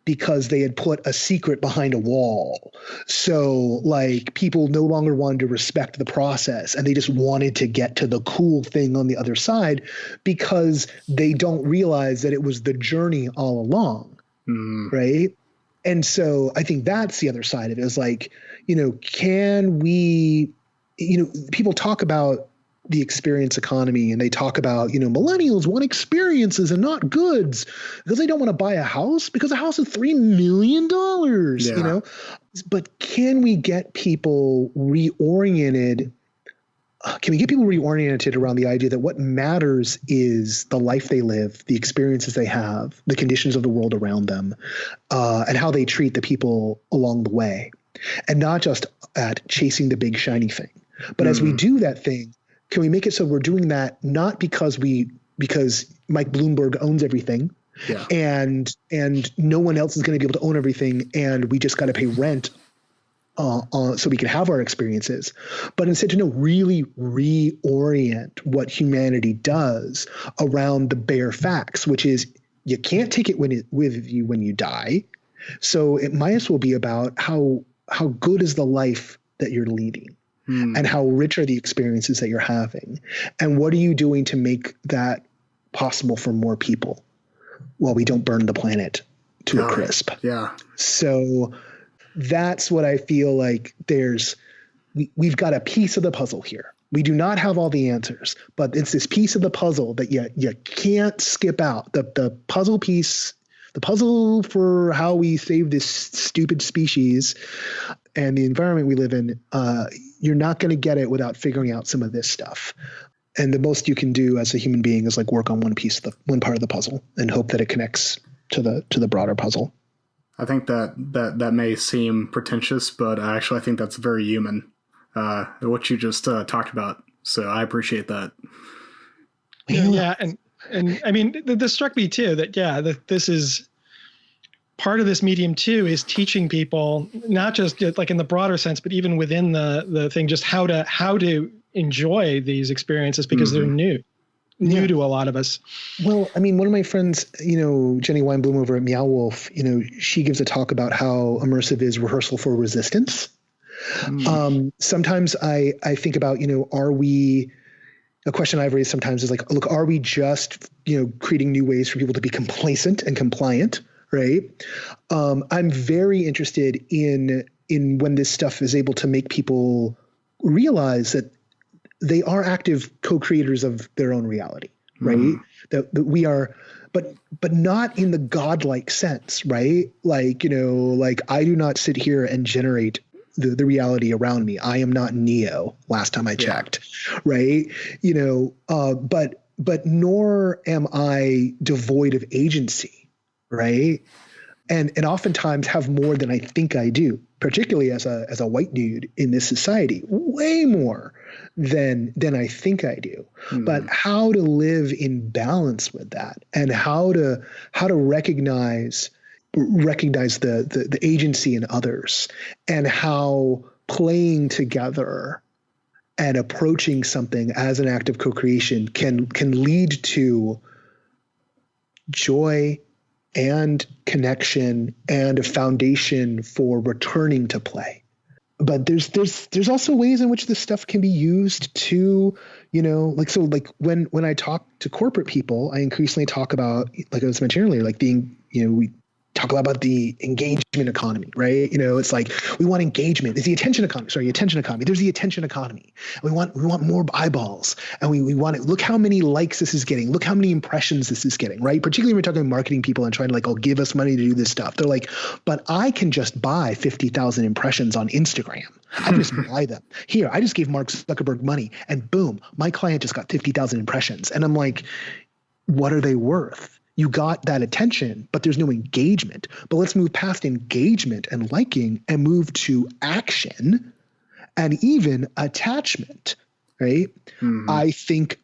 [SPEAKER 3] because they had put a secret behind a wall. So like people no longer wanted to respect the process, and they just wanted to get to the cool thing on the other side because they don't realize that it was the journey all along. Right? And so I think that's the other side of it, is like, can we, people talk about the experience economy, and they talk about, millennials want experiences and not goods because they don't want to buy a house because a house is $3 million, but can we get people reoriented? Can we get people reoriented around the idea that what matters is the life they live, the experiences they have, the conditions of the world around them, and how they treat the people along the way, and not just at chasing the big shiny thing. But as we do that thing, can we make it so we're doing that not because Mike Bloomberg owns everything, and no one else is going to be able to own everything, and we just got to pay rent so we can have our experiences, but instead to really reorient what humanity does around the bare facts, which is you can't take it with you when you die. So it might as well be about how good is the life that you're leading, and how rich are the experiences that you're having, and what are you doing to make that possible for more people while we don't burn the planet to a crisp. Yeah. So that's what I feel like we've got a piece of the puzzle here. We do not have all the answers, but it's this piece of the puzzle that you can't skip out. The puzzle piece, the puzzle for how we save this stupid species and the environment we live in, you're not going to get it without figuring out some of this stuff. And the most you can do as a human being is like work on one part of the puzzle and hope that it connects to the broader puzzle.
[SPEAKER 1] I think that may seem pretentious, but I think that's very human, what you just talked about. So I appreciate that.
[SPEAKER 4] Yeah. And I mean, this struck me too, that this is part of this medium too, is teaching people, not just like in the broader sense, but even within the thing, just how to enjoy these experiences because they're new to a lot of us.
[SPEAKER 3] Well, I mean, one of my friends, Jenny Weinblum over at Meow Wolf, she gives a talk about how immersive is rehearsal for resistance. Sometimes I think about, a question I've raised sometimes is like, look, are we just, creating new ways for people to be complacent and compliant, right? I'm very interested in when this stuff is able to make people realize that they are active co-creators of their own reality, right? That we are, but not in the godlike sense, right? Like, like I do not sit here and generate the reality around me. I am not Neo, last time I checked, right? But nor am I devoid of agency, right? And oftentimes have more than I think I do, particularly as a white dude in this society, way more than I think I do. But how to live in balance with that, and how to recognize the agency in others, and how playing together and approaching something as an act of co-creation can lead to joy and connection and a foundation for returning to play. But there's also ways in which this stuff can be used to, when I talk to corporate people, I increasingly talk about, like I was mentioning earlier, like we talk about the engagement economy, right? It's like we want engagement. It's the attention economy. Sorry, attention economy. There's the attention economy. We want more eyeballs, and we want it. Look how many likes this is getting. Look how many impressions this is getting, right? Particularly when we're talking marketing people and trying to give us money to do this stuff. They're like, but I can just buy 50,000 impressions on Instagram. I just buy them. Here, I just gave Mark Zuckerberg money, and boom, my client just got 50,000 impressions. And I'm like, what are they worth? You got that attention, but there's no engagement. But let's move past engagement and liking and move to action and even attachment, right? I think,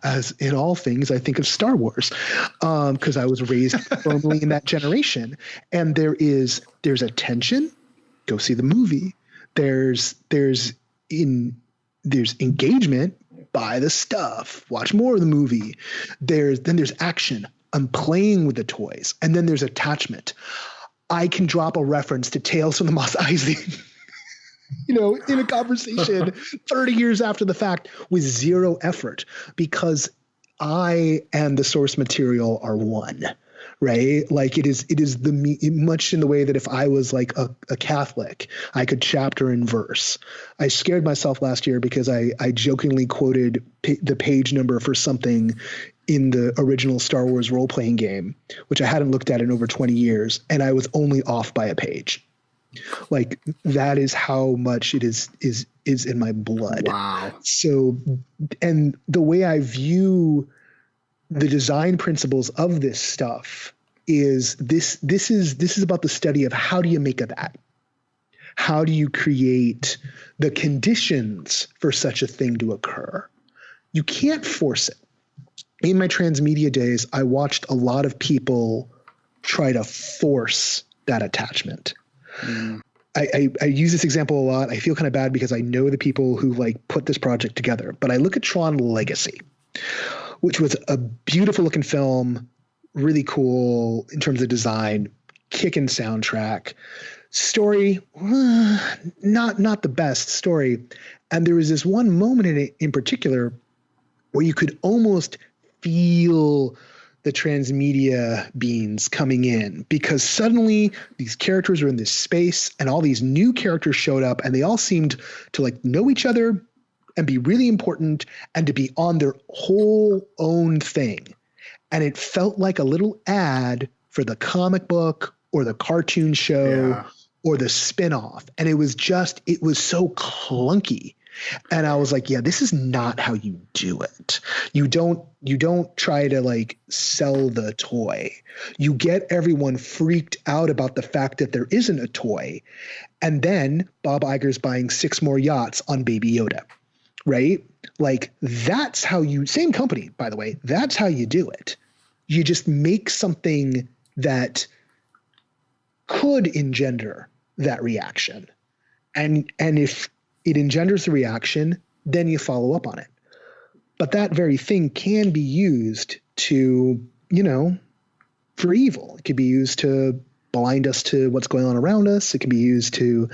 [SPEAKER 3] as in all things, I think of Star Wars, because I was raised firmly in that generation. And there's attention, go see the movie. There's engagement, buy the stuff, watch more of the movie. Then there's action. I'm playing with the toys. And then there's attachment. I can drop a reference to Tales from the Mos Eisley, in a conversation 30 years after the fact with zero effort, because I and the source material are one, right? Like it is much in the way that if I was like a Catholic, I could chapter and verse. I scared myself last year because I jokingly quoted the page number for something in the original Star Wars role-playing game, which I hadn't looked at in over 20 years, and I was only off by a page. Like that is how much it is in my blood.
[SPEAKER 1] Wow.
[SPEAKER 3] So, and the way I view the design principles of this stuff is this is about the study of how do you make of that? How do you create the conditions for such a thing to occur? You can't force it. In my transmedia days, I watched a lot of people try to force that attachment. I use this example a lot. I feel kind of bad because I know the people who put this project together, but I look at Tron Legacy, which was a beautiful looking film, really cool in terms of design, kicking soundtrack, story, not the best story. And there was this one moment in it in particular where you could almost feel the transmedia beings coming in, because suddenly these characters were in this space and all these new characters showed up and they all seemed to know each other and be really important and to be on their whole own thing. And it felt like a little ad for the comic book or the cartoon show or the spinoff. And it was so clunky. And I was like, yeah, this is not how you do it. You don't try to sell the toy. You get everyone freaked out about the fact that there isn't a toy. And then Bob Iger's buying 6 more yachts on Baby Yoda, right? That's how same company, by the way, that's how you do it. You just make something that could engender that reaction. And if it engenders the reaction, then you follow up on it. But that very thing can be used to, for evil. It could be used to blind us to what's going on around us. It can be used to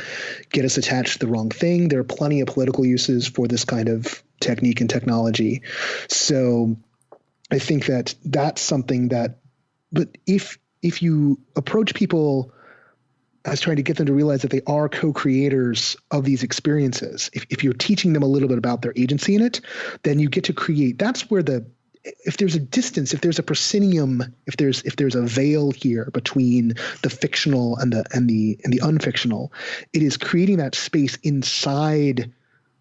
[SPEAKER 3] get us attached to the wrong thing. There are plenty of political uses for this kind of technique and technology. So I think that that's something that, but if you approach people as trying to get them to realize that they are co-creators of these experiences, if you're teaching them a little bit about their agency in it, then you get to create. That's where if there's a distance, if there's a proscenium, if there's a veil here between the fictional and the unfictional, it is creating that space inside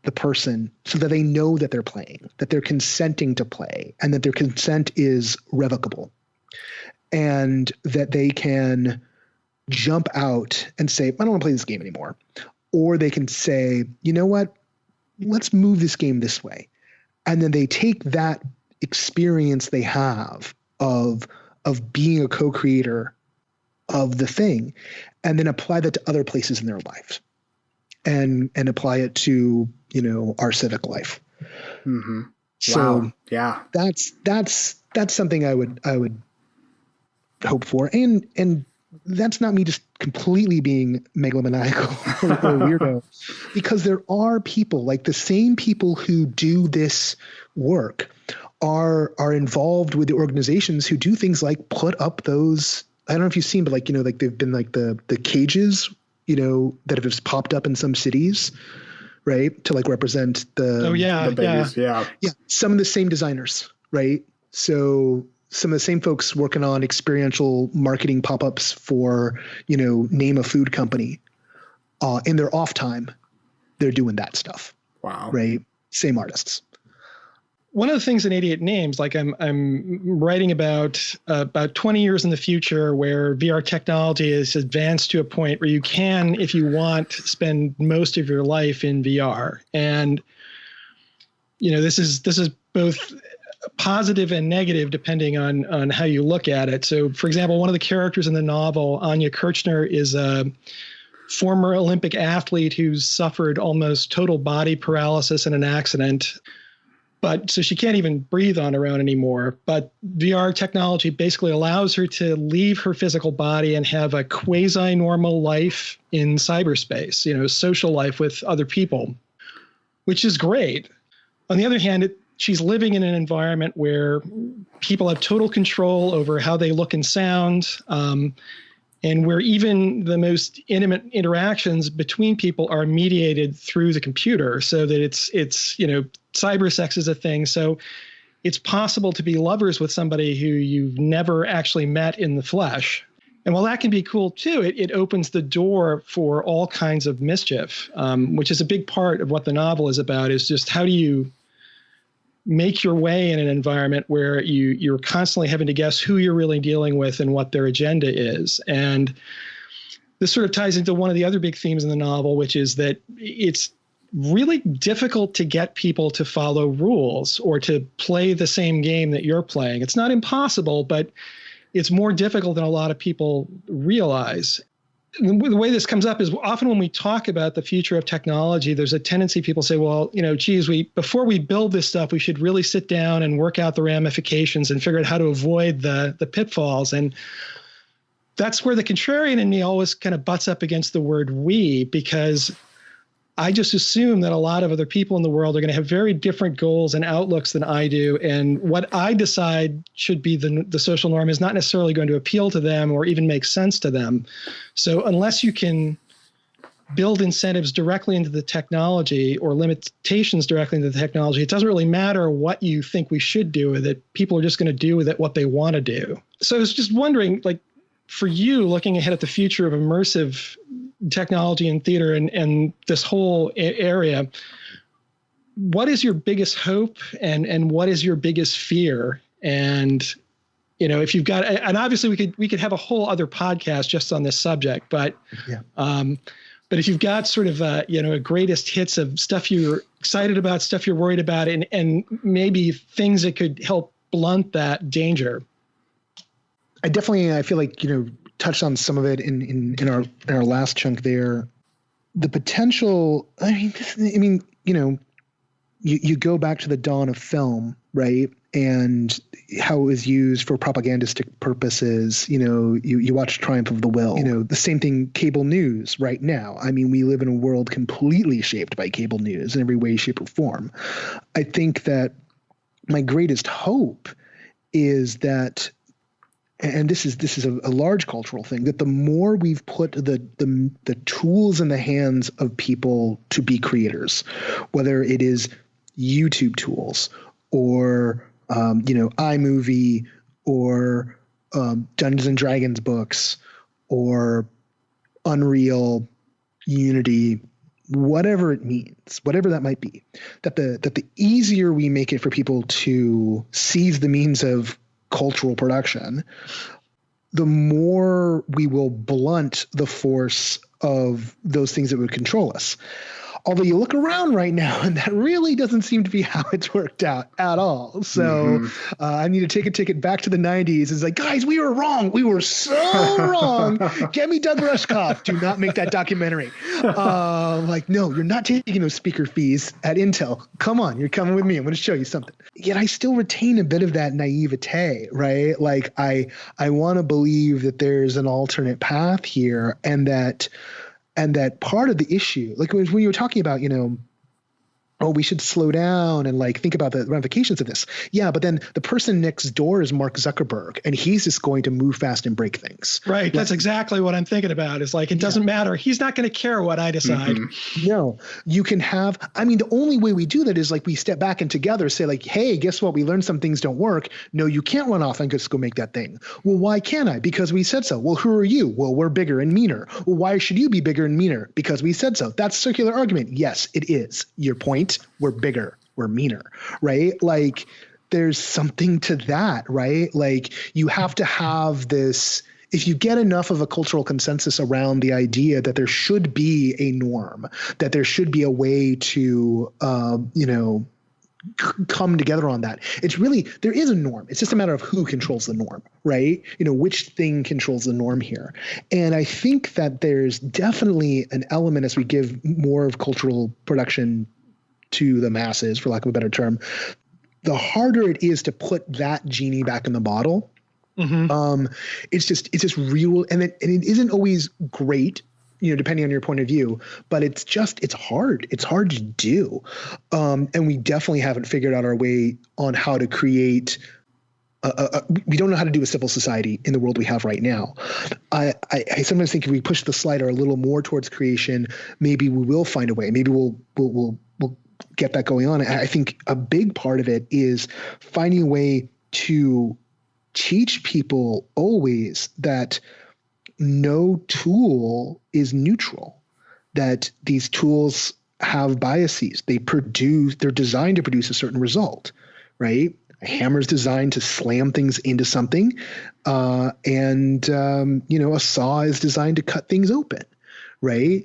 [SPEAKER 3] the person so that they know that they're playing, that they're consenting to play, and that their consent is revocable, and that they can jump out and say, I don't want to play this game anymore. Or they can say, you know what, let's move this game this way. And then they take that experience they have of being a co-creator of the thing and then apply that to other places in their lives and apply it to, our civic life.
[SPEAKER 1] Mm-hmm.
[SPEAKER 3] So
[SPEAKER 1] wow. Yeah,
[SPEAKER 3] that's something I would hope for. And that's not me just completely being megalomaniacal or weirdo, because there are people, like the same people who do this work are involved with the organizations who do things like put up those, I don't know if you've seen, but like they've been like the cages, that have just popped up in some cities, right, to like represent the
[SPEAKER 1] babies. Yeah.
[SPEAKER 3] Some of the same designers, right? So some of the same folks working on experiential marketing pop-ups for, name a food company. In their off time, they're doing that stuff.
[SPEAKER 1] Wow.
[SPEAKER 3] Right? Same artists.
[SPEAKER 4] One of the things in 88 Names, like I'm writing about 20 years in the future where VR technology is advanced to a point where you can, if you want, spend most of your life in VR. And, this is both positive and negative depending on how you look at it. So, for example, one of the characters in the novel, Anya Kirchner, is a former Olympic athlete who's suffered almost total body paralysis in an accident. So she can't even breathe on her own anymore. But VR technology basically allows her to leave her physical body and have a quasi-normal life in cyberspace, social life with other people, which is great. On the other hand, she's living in an environment where people have total control over how they look and sound, and where even the most intimate interactions between people are mediated through the computer, so that it's cyber sex is a thing. So it's possible to be lovers with somebody who you've never actually met in the flesh. And while that can be cool too, it opens the door for all kinds of mischief, which is a big part of what the novel is about, is just how do you make your way in an environment where you're constantly having to guess who you're really dealing with and what their agenda is. And this sort of ties into one of the other big themes in the novel, which is that it's really difficult to get people to follow rules or to play the same game that you're playing. It's not impossible, but it's more difficult than a lot of people realize. The way this comes up is often when we talk about the future of technology, there's a tendency people say, well, geez, before we build this stuff, we should really sit down and work out the ramifications and figure out how to avoid the pitfalls. And that's where the contrarian in me always kind of butts up against the word we, because I just assume that a lot of other people in the world are going to have very different goals and outlooks than I do. And what I decide should be the social norm is not necessarily going to appeal to them or even make sense to them. So unless you can build incentives directly into the technology or limitations directly into the technology, it doesn't really matter what you think we should do with it. People are just going to do with it what they want to do. So I was just wondering, like, for you, looking ahead at the future of immersive technology in theater and this whole area, what is your biggest hope and what is your biggest fear? And, if you've got, and obviously we could have a whole other podcast just on this subject, but, but if you've got sort of a greatest hits of stuff you're excited about, stuff you're worried about, and maybe things that could help blunt that danger.
[SPEAKER 3] I feel like, touched on some of it in our last chunk there. The potential, you go back to the dawn of film, right? and how it was used for propagandistic purposes. You watch Triumph of the Will, the same thing, cable news right now. I mean, we live in a world completely shaped by cable news in every way, shape, or form. I think that my greatest hope is that, and this is a large cultural thing, that the more we've put the tools in the hands of people to be creators, whether it is YouTube tools or iMovie or Dungeons and Dragons books or Unreal, Unity, whatever it means, whatever that might be, that the easier we make it for people to seize the means of cultural production, the more we will blunt the force of those things that would control us. Although you look around right now, and that really doesn't seem to be how it's worked out at all. So I need to take a ticket back to the 90s. It's like, guys, we were wrong. We were so wrong. Get me Doug Rushkoff. Do not make that documentary. No, you're not taking those speaker fees at Intel. Come on, you're coming with me. I'm going to show you something. Yet I still retain a bit of that naivete, right? Like I want to believe that there's an alternate path here, and that part of the issue, like when you were talking about, we should slow down and think about the ramifications of this. Yeah, but then the person next door is Mark Zuckerberg, and he's just going to move fast and break things.
[SPEAKER 4] Right. That's exactly what I'm thinking about. Is it doesn't matter. He's not going to care what I decide.
[SPEAKER 3] No, you can have, the only way we do that is we step back and together say hey, guess what? We learned some things don't work. No, you can't run off and just go make that thing. Well, why can't I? Because we said so. Well, who are you? Well, we're bigger and meaner. Well, why should you be bigger and meaner? Because we said so. That's circular argument. Yes, it is. Your point. We're bigger, we're meaner, right? There's something to that, right? You have to have this, if you get enough of a cultural consensus around the idea that there should be a norm, that there should be a way to, come together on that. It's really, there is a norm. It's just a matter of who controls the norm, right? Which thing controls the norm here. And I think that there's definitely an element as we give more of cultural production to the masses, for lack of a better term, the harder it is to put that genie back in the bottle. It's just real, and it isn't always great, depending on your point of view, but it's hard. It's hard to do, and we definitely haven't figured out our way on how to create. We don't know how to do a civil society in the world we have right now. I sometimes think if we push the slider a little more towards creation, maybe we will find a way. Maybe we'll get that going on. And I think a big part of it is finding a way to teach people always that no tool is neutral, that these tools have biases. They're designed to produce a certain result, right? A hammer is designed to slam things into something. And a saw is designed to cut things open, right?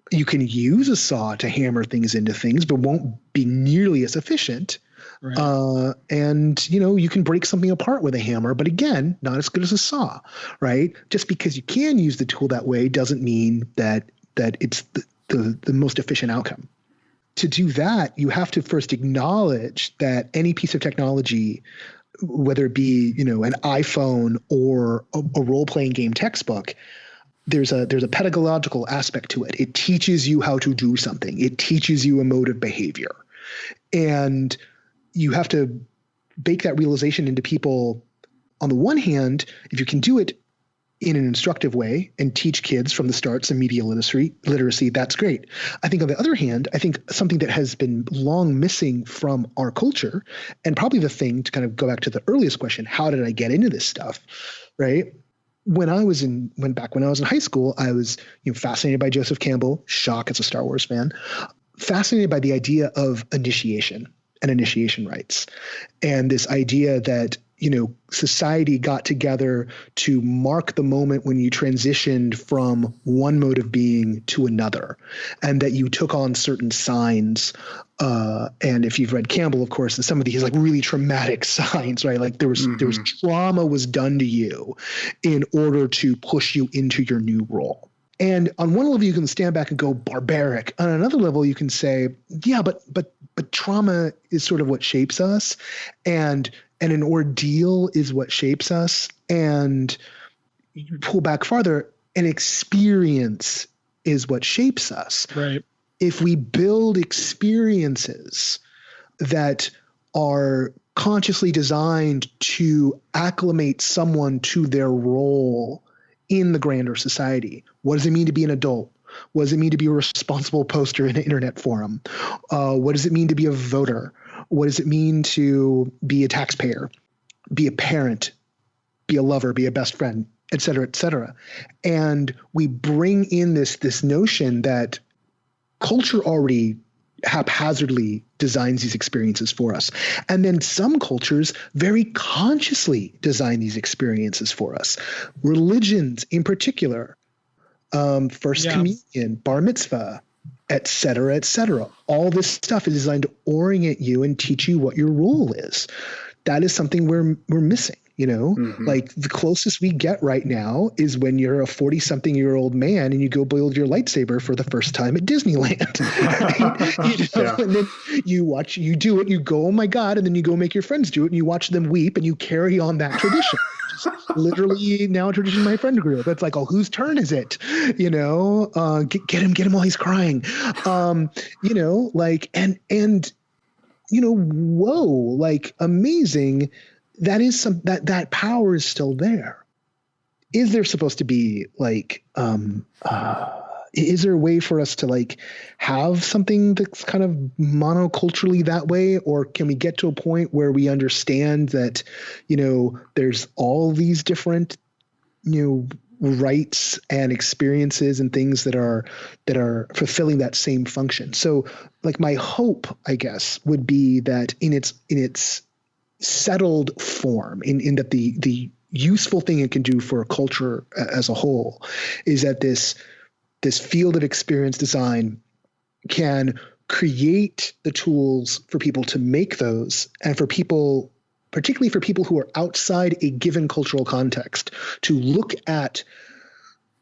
[SPEAKER 3] You can use a saw to hammer things into things, but won't be nearly as efficient. Right. And you can break something apart with a hammer, but again, not as good as a saw, right? Just because you can use the tool that way doesn't mean that it's the most efficient outcome. To do that, you have to first acknowledge that any piece of technology, whether it be an iPhone or a role-playing game textbook, there's a pedagogical aspect to it. It teaches you how to do something. It teaches you a mode of behavior. And you have to bake that realization into people. On the one hand, if you can do it in an instructive way and teach kids from the start some media literacy, that's great. I think on the other hand, I think something that has been long missing from our culture, and probably the thing to kind of go back to the earliest question, how did I get into this stuff, right? When I was in high school, I was fascinated by Joseph Campbell, shock as a Star Wars fan, fascinated by the idea of initiation and initiation rites, and this idea that society got together to mark the moment when you transitioned from one mode of being to another, and that you took on certain signs. And if you've read Campbell, of course, some of these really traumatic signs, right? There was trauma was done to you in order to push you into your new role. And on one level, you can stand back and go barbaric. On another level, you can say, yeah, but trauma is sort of what shapes us. And and an ordeal is what shapes us. And you pull back farther, an experience is what shapes us.
[SPEAKER 4] Right.
[SPEAKER 3] If we build experiences that are consciously designed to acclimate someone to their role in the grander society, what does it mean to be an adult? What does it mean to be a responsible poster in an internet forum? What does it mean to be a voter? What does it mean to be a taxpayer, be a parent, be a lover, be a best friend, et cetera, et cetera? And we bring in this notion that culture already haphazardly designs these experiences for us. And then some cultures very consciously design these experiences for us. Religions in particular, First Communion, Bar Mitzvah, et cetera, et cetera. All this stuff is designed to orient you and teach you what your role is. That is something we're missing. Like the closest we get right now is when you're a 40-something-year-old man and you go build your lightsaber for the first time at Disneyland. And then you do it, you go, oh my God, and then you go make your friends do it and you watch them weep and you carry on that tradition. Literally now a tradition in my friend group. It's like, oh, whose turn is it? Get him while he's crying. Whoa, like amazing. That is that power is still there. Is there supposed to be like, is there a way for us to like have something that's kind of monoculturally that way? Or can we get to a point where we understand that, there's all these different, rights and experiences and things that are fulfilling that same function? So like my hope, I guess, would be that in its settled form, in that the useful thing it can do for a culture as a whole is that this field of experience design can create the tools for people to make those, and for people, particularly for people who are outside a given cultural context, to look at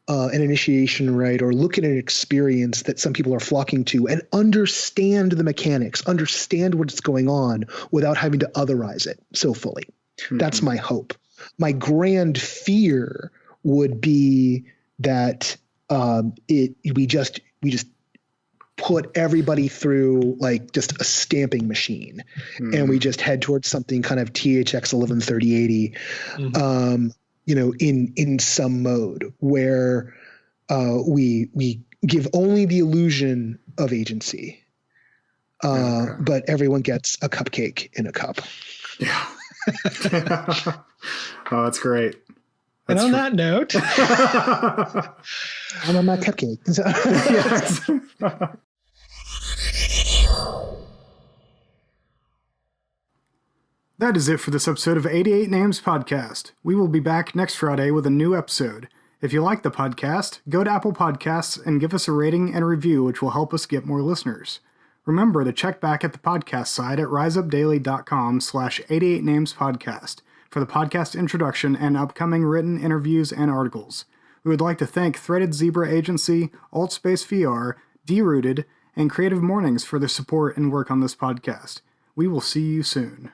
[SPEAKER 3] an initiation rite or look at an experience that some people are flocking to and understand the mechanics, understand what's going on without having to otherize it so fully. Mm-hmm. That's my hope. My grand fear would be that we just put everybody through like just a stamping machine, and we just head towards something kind of THX 113080, in some mode where we give only the illusion of agency, but everyone gets a cupcake in a cup.
[SPEAKER 1] Yeah. Oh, that's great.
[SPEAKER 4] And on that note,
[SPEAKER 3] I'm on my cupcake.
[SPEAKER 1] That is it for this episode of 88 Names Podcast. We will be back next Friday with a new episode. If you like the podcast, go to Apple Podcasts and give us a rating and review, which will help us get more listeners. Remember to check back at the podcast site at riseupdaily.com/88namespodcast for the podcast introduction and upcoming written interviews and articles. We would like to thank Threaded Zebra Agency, Altspace VR, D-Rooted, and Creative Mornings for their support and work on this podcast. We will see you soon.